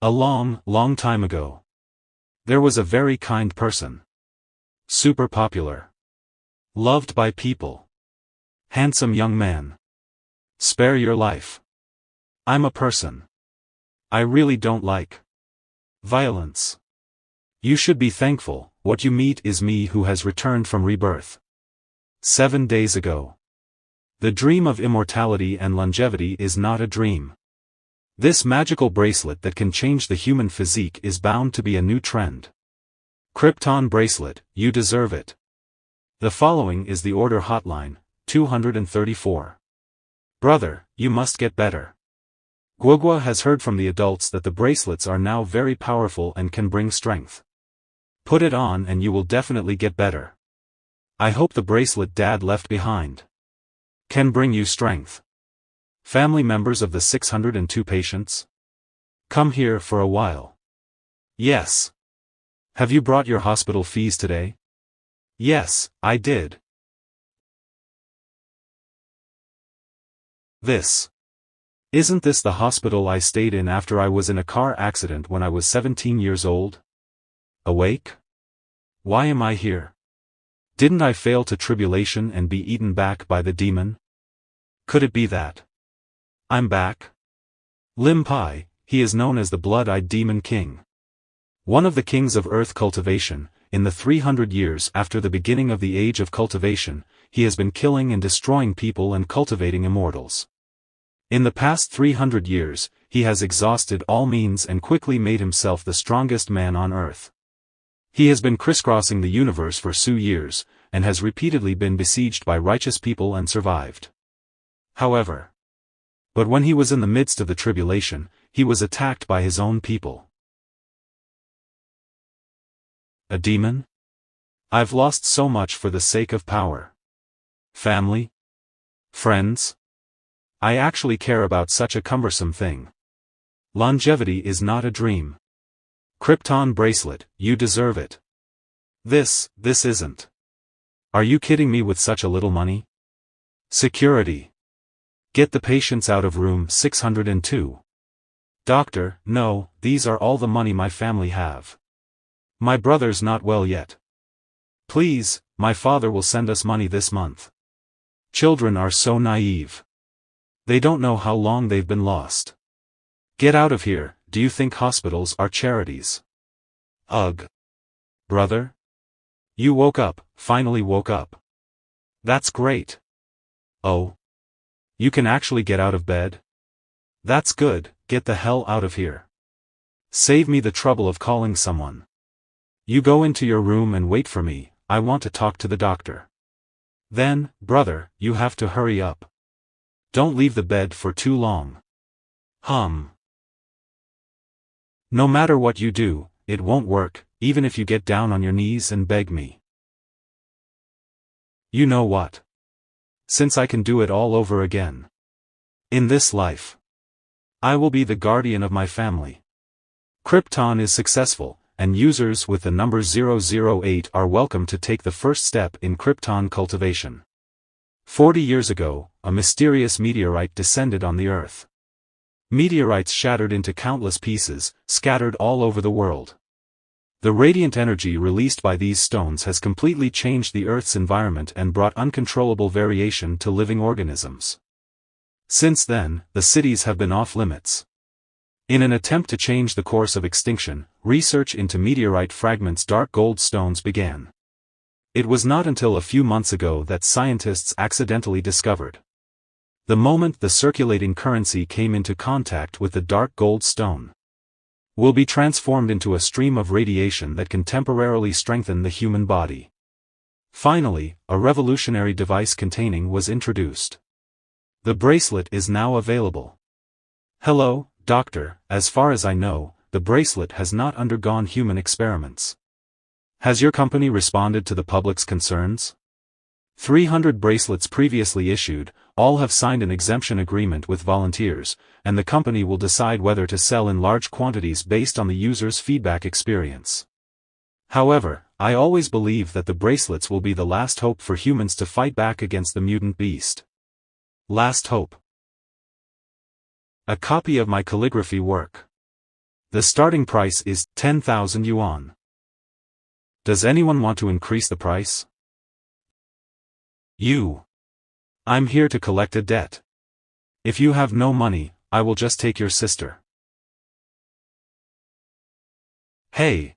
A long, long time ago, there was a very kind person. Super popular. Loved by people. Handsome young man. Spare your life. I'm a person. I really don't like violence. You should be thankful, what you meet is me who has returned from rebirth. 7 days ago. The dream of immortality and longevity is not a dream. This magical bracelet that can change the human physique is bound to be a new trend. Krypton bracelet, you deserve it. The following is the order hotline, 234. Brother, you must get better. Guogua has heard from the adults that the bracelets are now very powerful and can bring strength. Put it on and you will definitely get better. I hope the bracelet Dad left behind can bring you strength. Family members of the 602 patients? Come here for a while. Yes. Have you brought your hospital fees today? Yes, I did. Isn't this the hospital I stayed in after I was in a car accident when I was 17 years old? Awake? Why am I here? Didn't I fail to tribulation and be eaten back by the demon? Could it be that I'm back? Lim Pai, he is known as the blood-eyed demon king. One of the kings of earth cultivation. In the 300 years after the beginning of the age of cultivation, he has been killing and destroying people and cultivating immortals. In the past 300 years, he has exhausted all means and quickly made himself the strongest man on earth. He has been crisscrossing the universe for 2 years, and has repeatedly been besieged by righteous people and survived. But when he was in the midst of the tribulation, he was attacked by his own people. A demon? I've lost so much for the sake of power. Family? Friends? I actually care about such a cumbersome thing. Longevity is not a dream. Krypton bracelet, you deserve it. This isn't. Are you kidding me with such a little money? Security. Get the patients out of room 602. Doctor, no, these are all the money my family have. My brother's not well yet. Please, my father will send us money this month. Children are so naive. They don't know how long they've been lost. Get out of here, do you think hospitals are charities? Ugh. Brother? You woke up, finally woke up. That's great. Oh. You can actually get out of bed? That's good, get the hell out of here. Save me the trouble of calling someone. You go into your room and wait for me, I want to talk to the doctor. Then, brother, you have to hurry up. Don't leave the bed for too long. No matter what you do, it won't work, even if you get down on your knees and beg me. You know what? Since I can do it all over again. In this life. I will be the guardian of my family. Krypton is successful, and users with the number 008 are welcome to take the first step in Krypton cultivation. 40 years ago, a mysterious meteorite descended on the Earth. Meteorites shattered into countless pieces, scattered all over the world. The radiant energy released by these stones has completely changed the Earth's environment and brought uncontrollable variation to living organisms. Since then, the cities have been off limits. In an attempt to change the course of extinction, research into meteorite fragments' dark gold stones began. It was not until a few months ago that scientists accidentally discovered. The moment the circulating currency came into contact with the dark gold stone, will be transformed into a stream of radiation that can temporarily strengthen the human body. Finally, a revolutionary device containing was introduced. The bracelet is now available. Hello, doctor, as far as I know, the bracelet has not undergone human experiments. Has your company responded to the public's concerns? 300 bracelets previously issued, all have signed an exemption agreement with volunteers, and the company will decide whether to sell in large quantities based on the user's feedback experience. However, I always believe that the bracelets will be the last hope for humans to fight back against the mutant beast. Last hope. A copy of my calligraphy work. The starting price is 10,000 yuan. Does anyone want to increase the price? You. I'm here to collect a debt. If you have no money, I will just take your sister. Hey!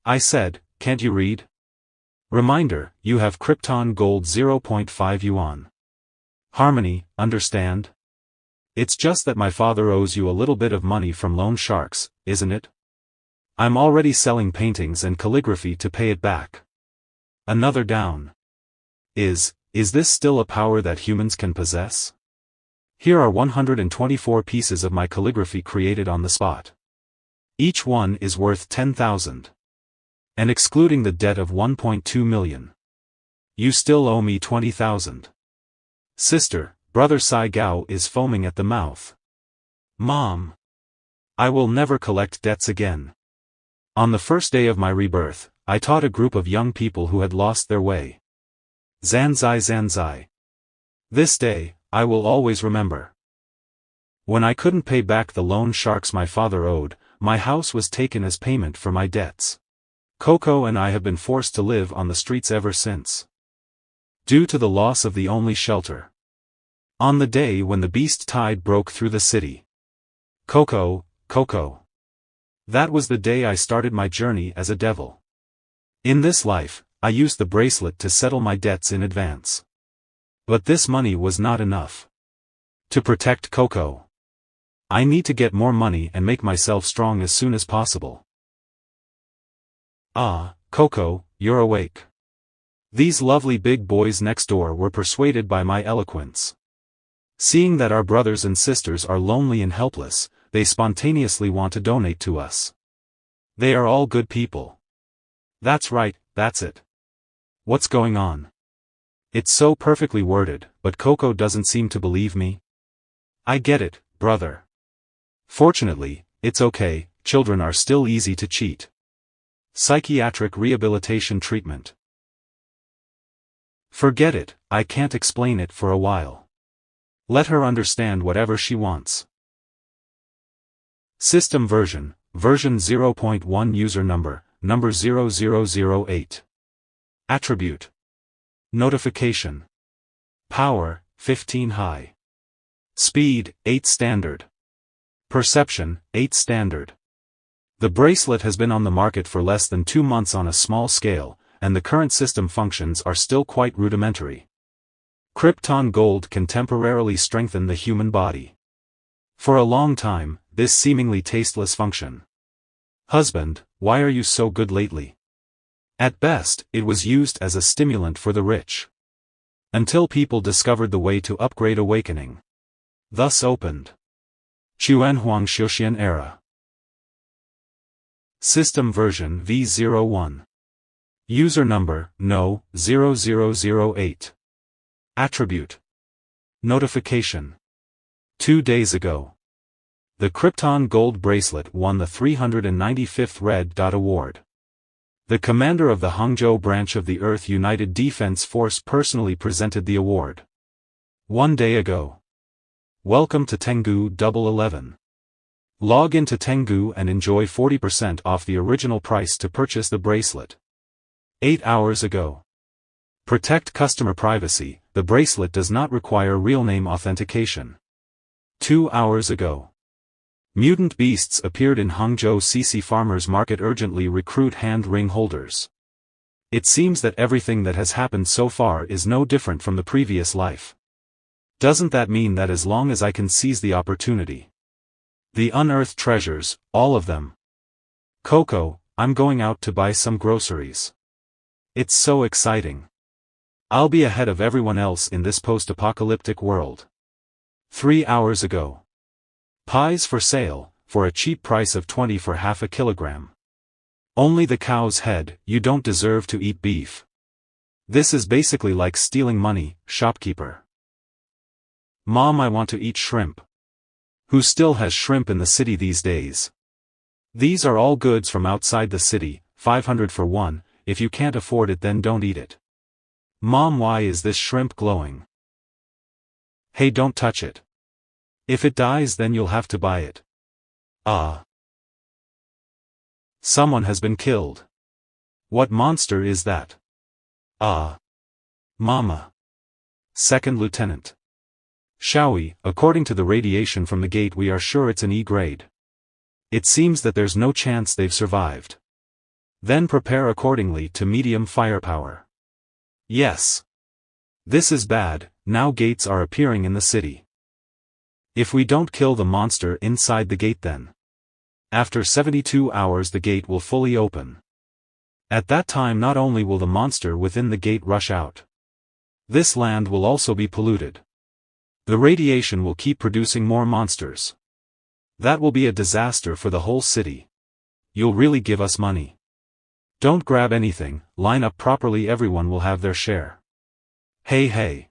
I said, can't you read? Reminder, you have Krypton gold 0.5 yuan. Harmony, understand? It's just that my father owes you a little bit of money from loan sharks, isn't it? I'm already selling paintings and calligraphy to pay it back. Another down. Is this still a power that humans can possess? Here are 124 pieces of my calligraphy created on the spot. Each one is worth 10,000. And excluding the debt of 1.2 million. You still owe me 20,000. Sister, brother Sai Gao is foaming at the mouth. Mom! I will never collect debts again. On the first day of my rebirth, I taught a group of young people who had lost their way. Zanzai Zanzai. This day, I will always remember. When I couldn't pay back the loan sharks my father owed, my house was taken as payment for my debts. Coco and I have been forced to live on the streets ever since. Due to the loss of the only shelter. On the day when the beast tide broke through the city. Coco. That was the day I started my journey as a devil. In this life, I used the bracelet to settle my debts in advance. But this money was not enough. To protect Coco. I need to get more money and make myself strong as soon as possible. Ah, Coco, you're awake. These lovely big boys next door were persuaded by my eloquence. Seeing that our brothers and sisters are lonely and helpless, they spontaneously want to donate to us. They are all good people. That's right, that's it. What's going on? It's so perfectly worded, but Coco doesn't seem to believe me. I get it, brother. Fortunately, it's okay, children are still easy to cheat. Psychiatric rehabilitation treatment. Forget it, I can't explain it for a while. Let her understand whatever she wants. System version 0.1 user number 0008. Attribute. Notification. Power, 15 high. Speed, 8 standard. Perception, 8 standard. The bracelet has been on the market for less than 2 months on a small scale, and the current system functions are still quite rudimentary. Krypton gold can temporarily strengthen the human body. For a long time, this seemingly tasteless function. Husband, why are you so good lately? At best, it was used as a stimulant for the rich. Until people discovered the way to upgrade awakening. Thus opened. Chuanhuang Xiuxian era. System version v01. User number, no, 0008. Attribute. Notification. 2 days ago. The Krypton Gold Bracelet won the 395th Red Dot Award. The commander of the Hangzhou branch of the Earth United Defense Force personally presented the award. 1 day ago. Welcome to Tengu 11. Log into Tengu and enjoy 40% off the original price to purchase the bracelet. 8 hours ago. Protect customer privacy, the bracelet does not require real name authentication. 2 hours ago. Mutant beasts appeared in Hangzhou CC Farmers Market urgently recruit hand ring holders. It seems that everything that has happened so far is no different from the previous life. Doesn't that mean that as long as I can seize the opportunity? The unearthed treasures, all of them. Coco, I'm going out to buy some groceries. It's so exciting. I'll be ahead of everyone else in this post-apocalyptic world. 3 hours ago. Pies for sale, for a cheap price of 20 for half a kilogram. Only the cow's head, you don't deserve to eat beef. This is basically like stealing money, shopkeeper. Mom, I want to eat shrimp. Who still has shrimp in the city these days? These are all goods from outside the city, 500 for one, if you can't afford it then don't eat it. Mom, why is this shrimp glowing? Hey, don't touch it. If it dies then you'll have to buy it. Ah. Someone has been killed. What monster is that? Ah. Mama. Second Lieutenant. Shall we? According to the radiation from the gate, we are sure it's an E grade. It seems that there's no chance they've survived. Then prepare accordingly to medium firepower. Yes. This is bad. Now gates are appearing in the city. If we don't kill the monster inside the gate, then after 72 hours the gate will fully open. At that time not only will the monster within the gate rush out. This land will also be polluted. The radiation will keep producing more monsters. That will be a disaster for the whole city. You'll really give us money. Don't grab anything, line up properly, everyone will have their share. Hey.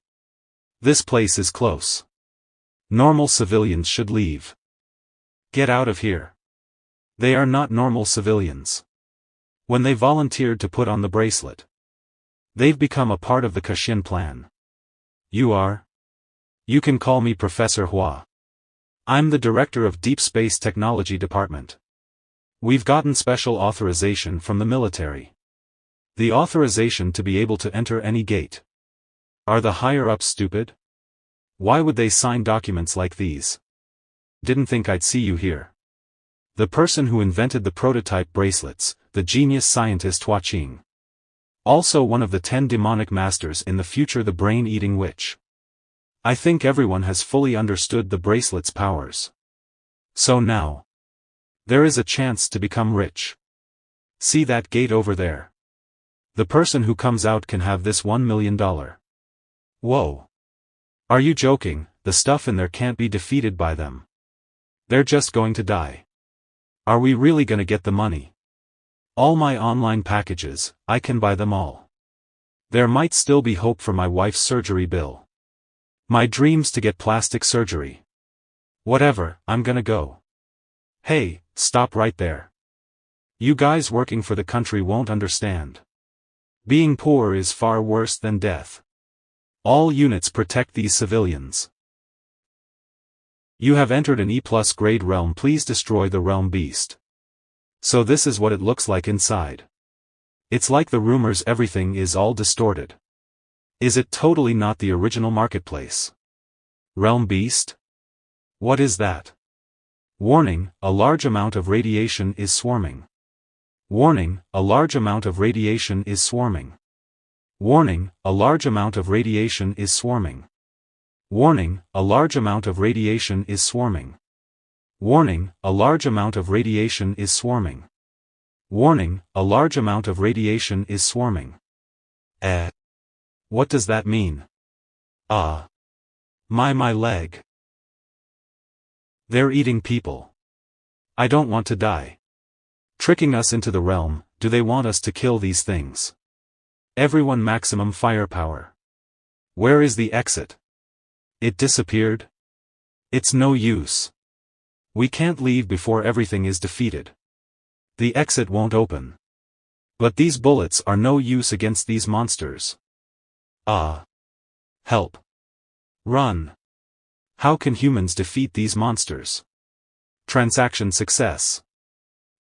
This place is close. Normal civilians should leave. Get out of here. They are not normal civilians. When they volunteered to put on the bracelet, they've become a part of the Kashin plan. You are? You can call me Professor Hua. I'm the director of Deep Space Technology Department. We've gotten special authorization from the military. The authorization to be able to enter any gate. Are the higher-ups stupid? Why would they sign documents like these? Didn't think I'd see you here. The person who invented the prototype bracelets, the genius scientist Hua Qing. Also one of the 10 demonic masters in the future, the brain-eating witch. I think everyone has fully understood the bracelet's powers. So now, there is a chance to become rich. See that gate over there? The person who comes out can have this $1 million. Whoa. Are you joking? The stuff in there can't be defeated by them. They're just going to die. Are we really gonna get the money? All my online packages, I can buy them all. There might still be hope for my wife's surgery bill. My dreams to get plastic surgery. Whatever, I'm gonna go. Hey, stop right there. You guys working for the country won't understand. Being poor is far worse than death. All units protect these civilians. You have entered an E+ grade realm, please destroy the realm beast. So this is what it looks like inside. It's like the rumors, everything is all distorted. Is it totally not the original marketplace? Realm beast? What is that? Warning, a large amount of radiation is swarming. Warning, a large amount of radiation is swarming. Warning, a large amount of radiation is swarming. Warning, a large amount of radiation is swarming. Warning, a large amount of radiation is swarming. Warning, a large amount of radiation is swarming. What does that mean? My leg. They're eating people. I don't want to die. Tricking us into the realm, do they want us to kill these things? Everyone maximum firepower. Where is the exit? It disappeared? It's no use. We can't leave before everything is defeated. The exit won't open. But these bullets are no use against these monsters. Help. Run. How can humans defeat these monsters? Transaction success.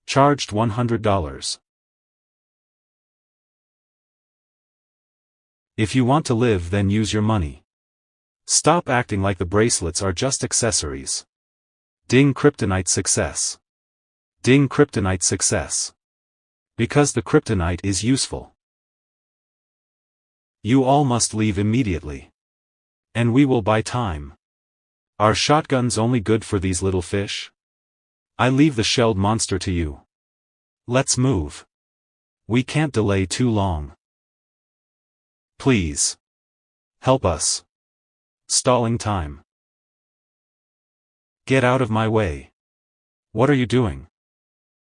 Charged $100. If you want to live, then use your money. Stop acting like the bracelets are just accessories. Ding kryptonite success. Ding kryptonite success. Because the kryptonite is useful. You all must leave immediately. And we will buy time. Are shotguns only good for these little fish? I leave the shelled monster to you. Let's move. We can't delay too long. Please. Help us. Stalling time. Get out of my way. What are you doing?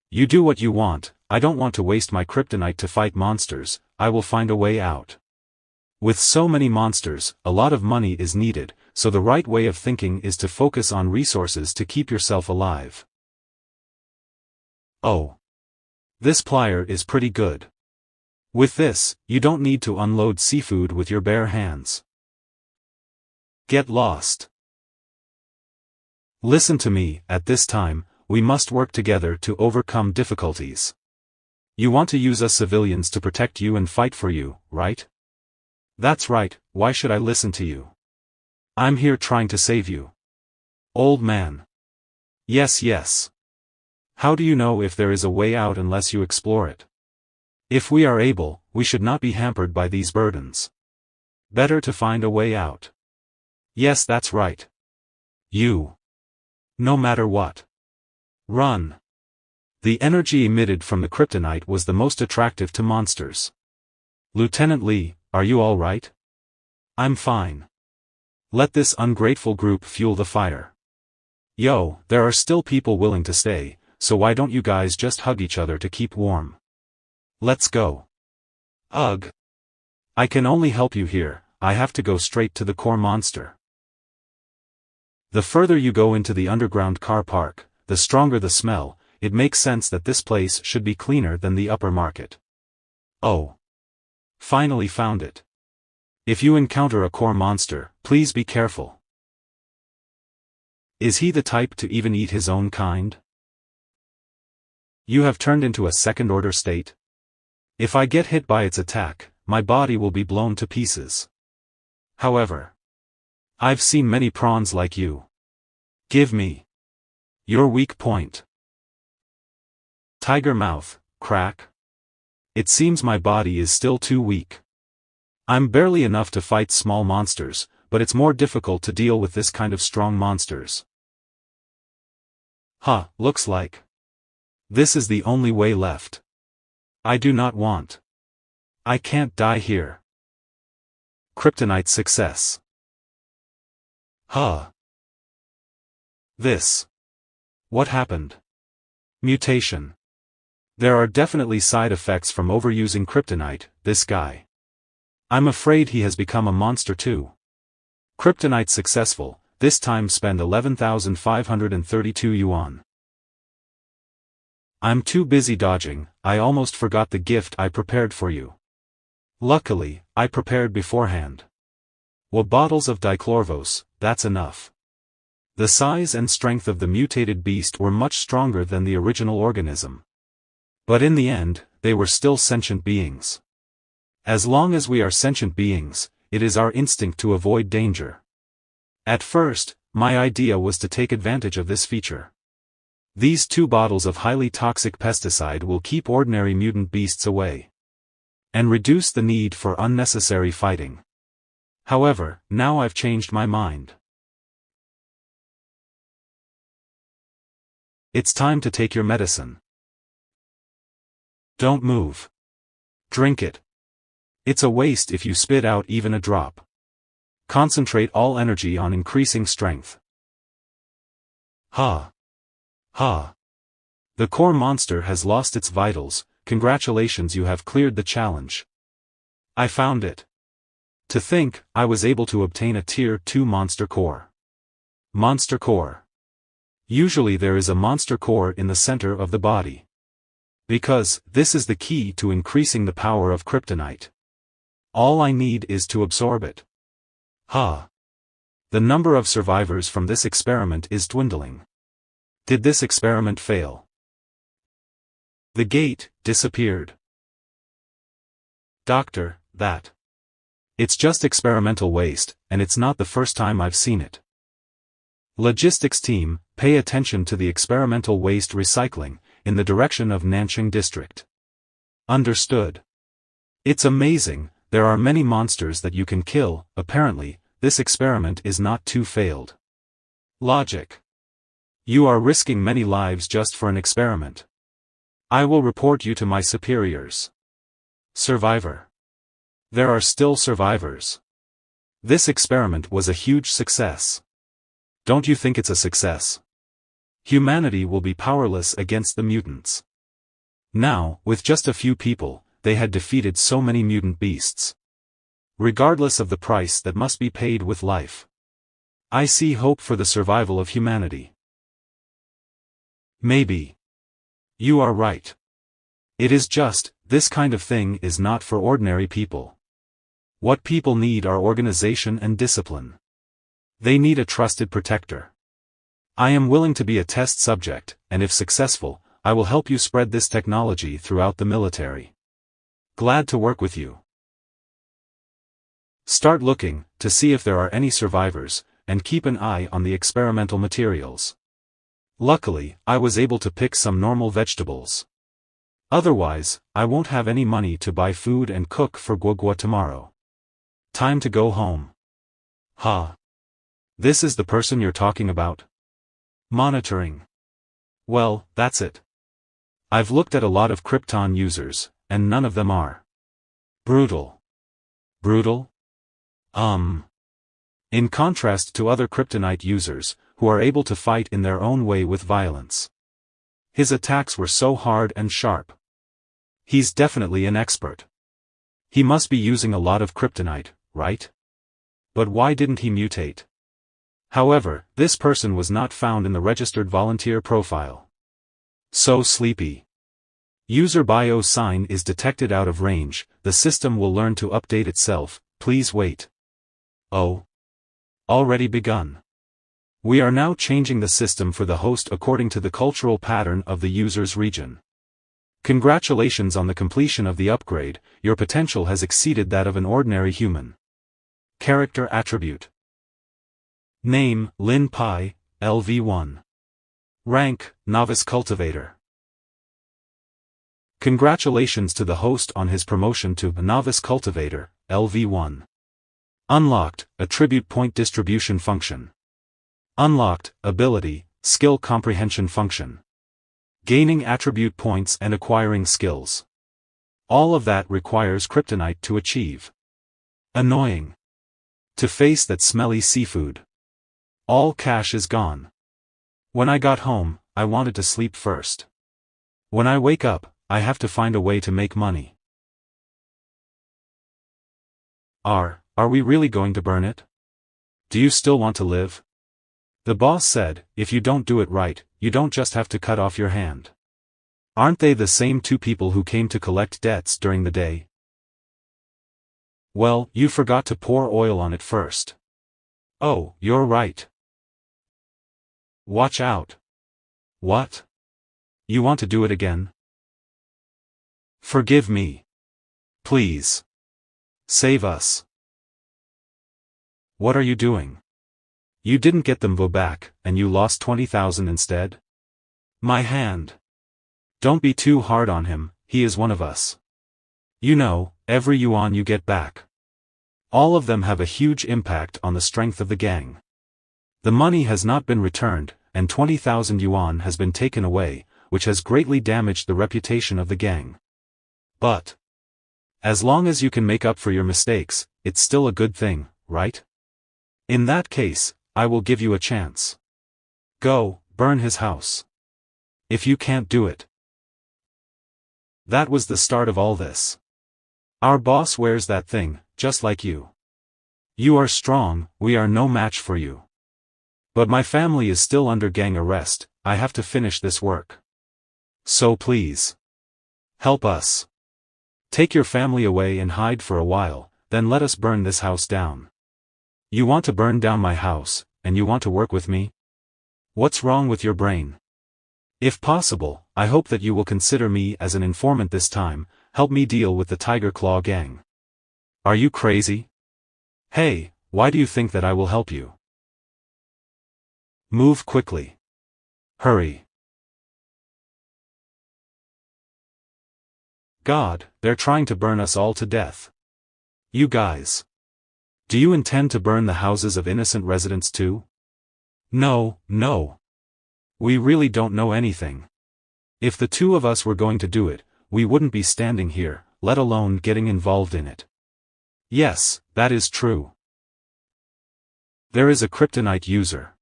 You do what you want. I don't want to waste my kryptonite to fight monsters. I will find a way out. With so many monsters, a lot of money is needed, so the right way of thinking is to focus on resources to keep yourself alive. Oh. This plier is pretty good. With this, you don't need to unload seafood with your bare hands. Get lost. Listen to me, at this time, we must work together to overcome difficulties. You want to use us civilians to protect you and fight for you, right? That's right, why should I listen to you? I'm here trying to save you. Old man. Yes, yes. How do you know if there is a way out unless you explore it? If we are able, we should not be hampered by these burdens. Better to find a way out. Yes, that's right. You. No matter what. Run. The energy emitted from the kryptonite was the most attractive to monsters. Lieutenant Lee, are you all right? I'm fine. Let this ungrateful group fuel the fire. Yo, there are still people willing to stay, so why don't you guys just hug each other to keep warm? Let's go. Ugh. I can only help you here, I have to go straight to the core monster. The further you go into the underground car park, the stronger the smell. It makes sense that this place should be cleaner than the upper market. Oh. Finally found it. If you encounter a core monster, please be careful. Is he the type to even eat his own kind? You have turned into a second-order state. If I get hit by its attack, my body will be blown to pieces. However, I've seen many prawns like you. Give me your weak point. Tiger mouth, crack. It seems my body is still too weak. I'm barely enough to fight small monsters, but it's more difficult to deal with this kind of strong monsters. Huh, looks like this is the only way left. I do not want. I can't die here. Kryptonite success. Huh. This. What happened? Mutation. There are definitely side effects from overusing kryptonite, this guy. I'm afraid he has become a monster too. Kryptonite successful, this time spend 11,532 yuan. I'm too busy dodging, I almost forgot the gift I prepared for you. Luckily, I prepared beforehand. Well, bottles of dichlorvos, that's enough. The size and strength of the mutated beast were much stronger than the original organism. But in the end, they were still sentient beings. As long as we are sentient beings, it is our instinct to avoid danger. At first, my idea was to take advantage of this feature. These 2 bottles of highly toxic pesticide will keep ordinary mutant beasts away. And reduce the need for unnecessary fighting. However, now I've changed my mind. It's time to take your medicine. Don't move. Drink it. It's a waste if you spit out even a drop. Concentrate all energy on increasing strength. Ha. Ha. The core monster has lost its vitals, congratulations, you have cleared the challenge. I found it. To think, I was able to obtain a tier 2 monster core. Monster core. Usually there is a monster core in the center of the body. Because, this is the key to increasing the power of kryptonite. All I need is to absorb it. Ha. The number of survivors from this experiment is dwindling. Did this experiment fail? The gate disappeared. Doctor, that. It's just experimental waste, and it's not the first time I've seen it. Logistics team, pay attention to the experimental waste recycling, in the direction of Nanching district. Understood. It's amazing, there are many monsters that you can kill, apparently, this experiment is not too failed. Logic. You are risking many lives just for an experiment. I will report you to my superiors. Survivor. There are still survivors. This experiment was a huge success. Don't you think it's a success? Humanity will be powerless against the mutants. Now, with just a few people, they had defeated so many mutant beasts. Regardless of the price that must be paid with life. I see hope for the survival of humanity. Maybe. You are right. It is just, this kind of thing is not for ordinary people. What people need are organization and discipline. They need a trusted protector. I am willing to be a test subject, and if successful, I will help you spread this technology throughout the military. Glad to work with you. Start looking to see if there are any survivors, and keep an eye on the experimental materials. Luckily, I was able to pick some normal vegetables. Otherwise, I won't have any money to buy food and cook for Guagua tomorrow. Time to go home. Ha! This is the person you're talking about? Monitoring. Well, that's it. I've looked at a lot of Krypton users, and none of them are brutal. Brutal? In contrast to other Kryptonite users, who are able to fight in their own way with violence. His attacks were so hard and sharp. He's definitely an expert. He must be using a lot of Kryptonite, right? But why didn't he mutate? However, this person was not found in the registered volunteer profile. So sleepy. User bio sign is detected out of range, the system will learn to update itself, please wait. Oh. Already begun. We are now changing the system for the host according to the cultural pattern of the user's region. Congratulations on the completion of the upgrade, your potential has exceeded that of an ordinary human. Character attribute. Name, Lin Pai, LV1. Rank, Novice Cultivator. Congratulations to the host on his promotion to Novice Cultivator, LV1. Unlocked, Attribute Point Distribution Function. Unlocked, Ability, Skill Comprehension Function. Gaining attribute points and acquiring skills. All of that requires Kryptonite to achieve. Annoying. To face that smelly seafood. All cash is gone. When I got home, I wanted to sleep first. When I wake up, I have to find a way to make money. Are we really going to burn it? Do you still want to live? The boss said, if you don't do it right, you don't just have to cut off your hand. Aren't they the same two people who came to collect debts during the day? Well, you forgot to pour oil on it first. Oh, you're right. Watch out. What? You want to do it again? Forgive me. Please. Save us. What are you doing? You didn't get them back, and you lost 20,000 instead? My hand. Don't be too hard on him, he is one of us. You know, every yuan you get back. All of them have a huge impact on the strength of the gang. The money has not been returned, and 20,000 yuan has been taken away, which has greatly damaged the reputation of the gang. But as long as you can make up for your mistakes, it's still a good thing, right? In that case, I will give you a chance. Go, burn his house. If you can't do it. That was the start of all this. Our boss wears that thing, just like you. You are strong, we are no match for you. But my family is still under gang arrest, I have to finish this work. So please. Help us. Take your family away and hide for a while, then let us burn this house down. You want to burn down my house, and you want to work with me? What's wrong with your brain? If possible, I hope that you will consider me as an informant this time, help me deal with the Tiger Claw gang. Are you crazy? Hey, why do you think that I will help you? Move quickly. Hurry. God, they're trying to burn us all to death. You guys. Do you intend to burn the houses of innocent residents too? No, no. We really don't know anything. If the two of us were going to do it, we wouldn't be standing here, let alone getting involved in it. Yes, that is true. There is a Kryptonite user.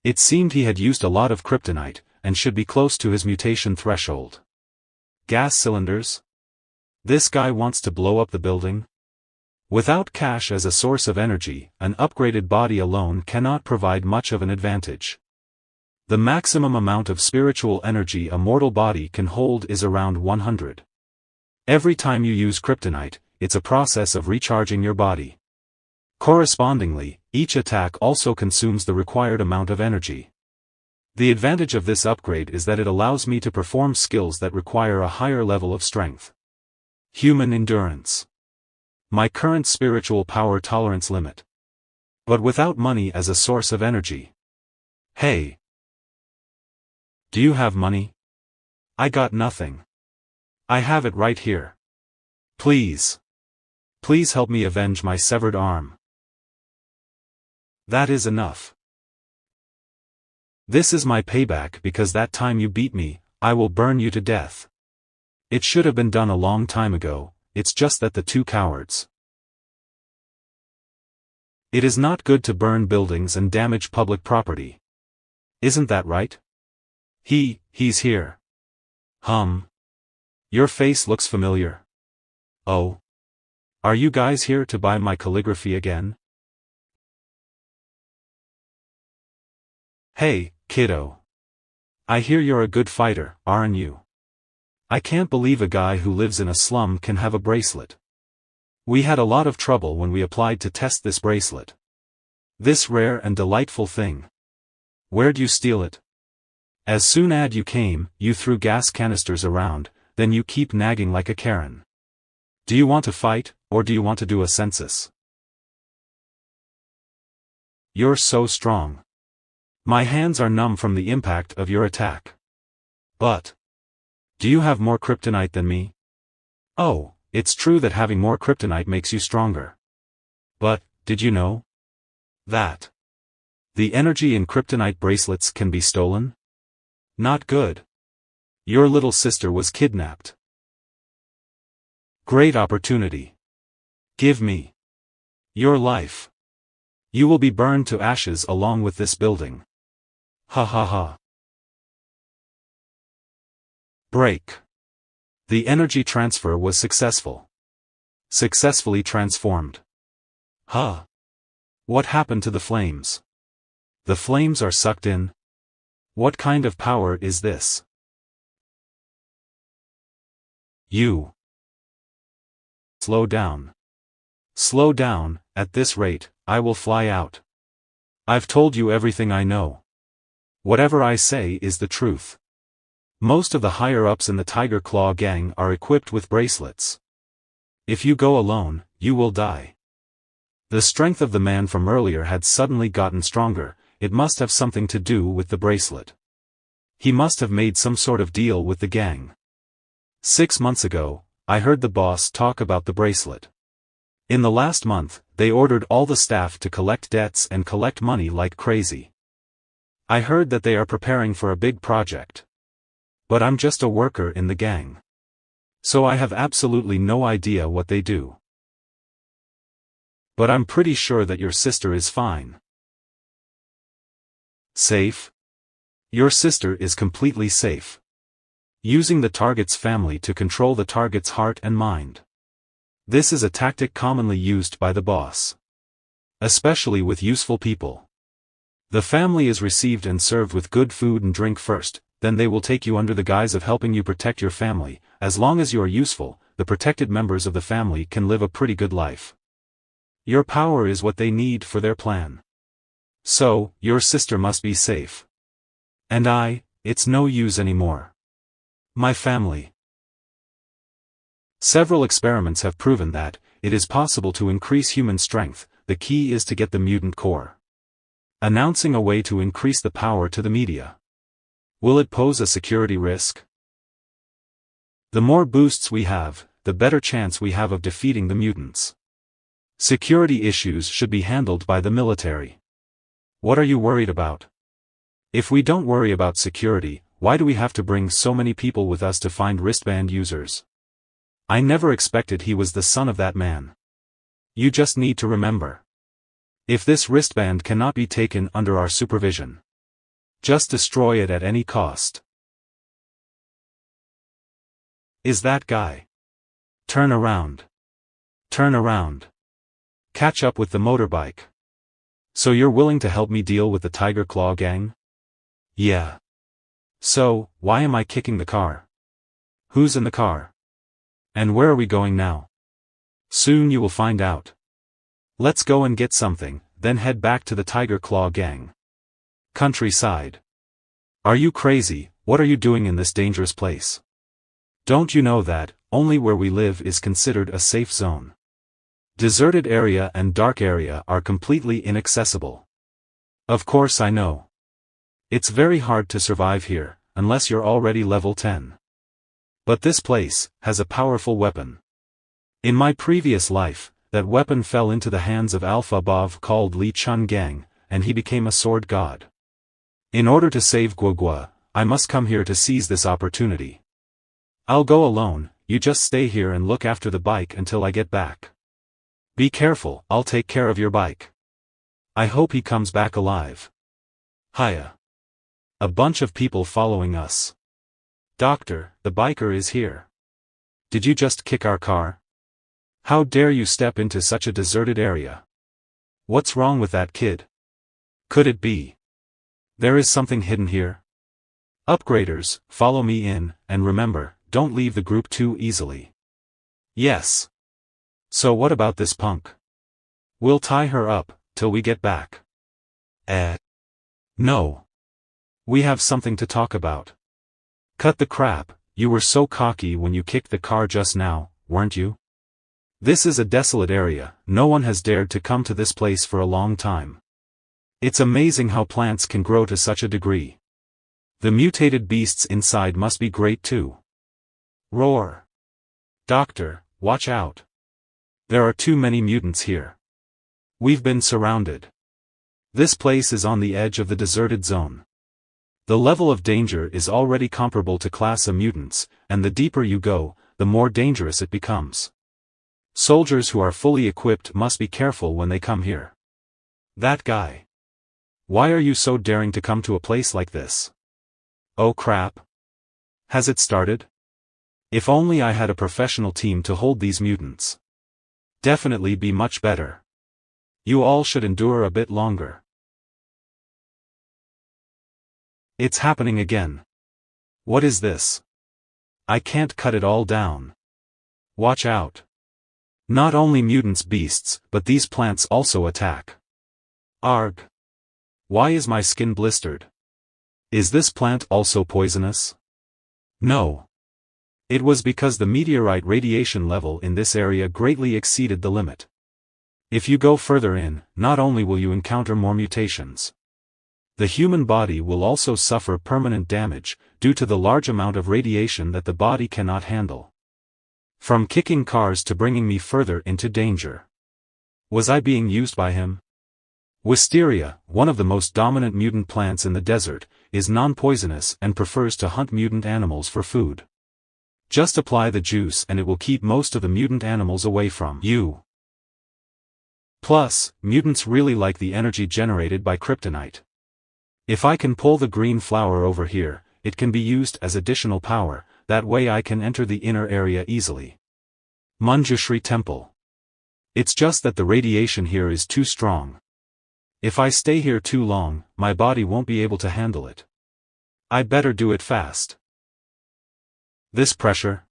It seemed he had used a lot of Kryptonite, and should be close to his mutation threshold. Gas cylinders? This guy wants to blow up the building? Without cash as a source of energy, an upgraded body alone cannot provide much of an advantage. The maximum amount of spiritual energy a mortal body can hold is around 100. Every time you use Kryptonite, it's a process of recharging your body. Correspondingly, each attack also consumes the required amount of energy. The advantage of this upgrade is that it allows me to perform skills that require a higher level of strength. Human endurance. My current spiritual power tolerance limit. But without money as a source of energy. Hey. Do you have money? I got nothing. I have it right here. Please. Please help me avenge my severed arm. That is enough. This is my payback because that time you beat me, I will burn you to death. It should have been done a long time ago, it's just that the two cowards. It is not good to burn buildings and damage public property. Isn't that right? He's here. Your face looks familiar. Oh. Are you guys here to buy my calligraphy again? Hey, kiddo. I hear you're a good fighter, aren't you? I can't believe a guy who lives in a slum can have a bracelet. We had a lot of trouble when we applied to test this bracelet. This rare and delightful thing. Where'd you steal it? As soon as you came, you threw gas canisters around, then you keep nagging like a Karen. Do you want to fight, or do you want to do a census? You're so strong. My hands are numb from the impact of your attack. But. Do you have more kryptonite than me? Oh, it's true that having more kryptonite makes you stronger. But, did you know that the energy in kryptonite bracelets can be stolen? Not good. Your little sister was kidnapped. Great opportunity. Give me your life. You will be burned to ashes along with this building. Ha ha ha. Break. The energy transfer was successful. Successfully transformed. Huh. What happened to the flames? The flames are sucked in. What kind of power is this? You. Slow down. Slow down, at this rate, I will fly out. I've told you everything I know. Whatever I say is the truth. Most of the higher-ups in the Tiger Claw gang are equipped with bracelets. If you go alone, you will die. The strength of the man from earlier had suddenly gotten stronger, it must have something to do with the bracelet. He must have made some sort of deal with the gang. 6 months ago, I heard the boss talk about the bracelet. In the last month, they ordered all the staff to collect debts and collect money like crazy. I heard that they are preparing for a big project. But I'm just a worker in the gang. So I have absolutely no idea what they do. But I'm pretty sure that your sister is fine. Safe? Your sister is completely safe. Using the target's family to control the target's heart and mind. This is a tactic commonly used by the boss. Especially with useful people. The family is received and served with good food and drink first, then they will take you under the guise of helping you protect your family. As long as you are useful, the protected members of the family can live a pretty good life. Your power is what they need for their plan. So, your sister must be safe. And it's no use anymore. My family. Several experiments have proven that it is possible to increase human strength. The key is to get the mutant core. Announcing a way to increase the power to the media. Will it pose a security risk? The more boosts we have, the better chance we have of defeating the mutants. Security issues should be handled by the military. What are you worried about? If we don't worry about security, why do we have to bring so many people with us to find wristband users? I never expected he was the son of that man. You just need to remember. If this wristband cannot be taken under our supervision, just destroy it at any cost. Is that guy? Turn around. Turn around. Catch up with the motorbike. So you're willing to help me deal with the Tiger Claw gang? Yeah. So, why am I kicking the car? Who's in the car? And where are we going now? Soon you will find out. Let's go and get something, then head back to the Tiger Claw gang. Countryside. Are you crazy? What are you doing in this dangerous place? Don't you know that, only where we live is considered a safe zone? Deserted area and dark area are completely inaccessible. Of course I know. It's very hard to survive here, unless you're already level 10. But this place has a powerful weapon. In my previous life, that weapon fell into the hands of Alpha Bov called Li Chun Gang, and he became a sword god. In order to save Guogua, I must come here to seize this opportunity. I'll go alone, you just stay here and look after the bike until I get back. Be careful, I'll take care of your bike. I hope he comes back alive. Hiya. A bunch of people following us. Doctor, the biker is here. Did you just kick our car? How dare you step into such a deserted area? What's wrong with that kid? Could it be? There is something hidden here. Upgraders, follow me in, and remember, don't leave the group too easily. Yes. So what about this punk? We'll tie her up, till we get back. No. We have something to talk about. Cut the crap, you were so cocky when you kicked the car just now, weren't you? This is a desolate area, no one has dared to come to this place for a long time. It's amazing how plants can grow to such a degree. The mutated beasts inside must be great too. Roar. Doctor, watch out. There are too many mutants here. We've been surrounded. This place is on the edge of the deserted zone. The level of danger is already comparable to class A mutants, and the deeper you go, the more dangerous it becomes. Soldiers who are fully equipped must be careful when they come here. That guy. Why are you so daring to come to a place like this? Oh crap. Has it started? If only I had a professional team to hold these mutants. Definitely be much better. You all should endure a bit longer. It's happening again. What is this? I can't cut it all down. Watch out. Not only mutants beasts, but these plants also attack. Arg. Why is my skin blistered? Is this plant also poisonous? No. It was because the meteorite radiation level in this area greatly exceeded the limit. If you go further in, not only will you encounter more mutations. The human body will also suffer permanent damage, due to the large amount of radiation that the body cannot handle. From kicking cars to bringing me further into danger. Was I being used by him? Wisteria, one of the most dominant mutant plants in the desert, is non-poisonous and prefers to hunt mutant animals for food. Just apply the juice and it will keep most of the mutant animals away from you. Plus, mutants really like the energy generated by kryptonite. If I can pull the green flower over here, it can be used as additional power, that way I can enter the inner area easily. Manjushri Temple. It's just that the radiation here is too strong. If I stay here too long, my body won't be able to handle it. I better do it fast. This pressure?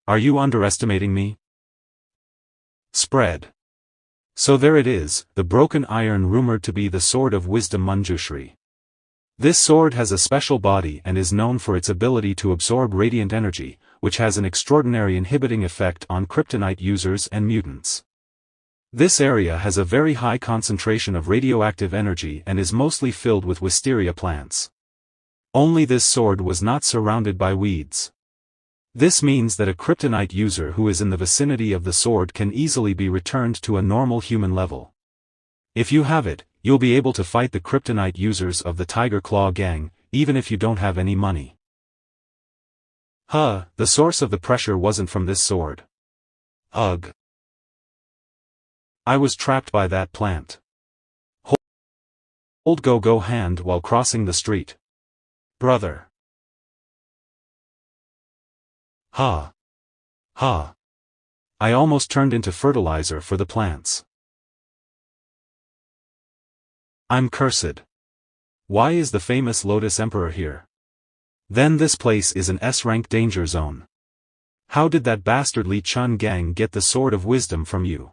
Are you underestimating me? Spread. So there it is, the broken iron rumored to be the sword of wisdom Manjushri. This sword has a special body and is known for its ability to absorb radiant energy, which has an extraordinary inhibiting effect on kryptonite users and mutants. This area has a very high concentration of radioactive energy and is mostly filled with wisteria plants. Only this sword was not surrounded by weeds. This means that a kryptonite user who is in the vicinity of the sword can easily be returned to a normal human level. If you have it, you'll be able to fight the kryptonite users of the Tiger Claw gang, even if you don't have any money. The source of the pressure wasn't from this sword. Ugh. I was trapped by that plant. Hold go hand while crossing the street. Brother. I almost turned into fertilizer for the plants. I'm cursed. Why is the famous Lotus Emperor here? Then this place is an S-rank danger zone. How did that bastard Li Chun Gang get the Sword of Wisdom from you?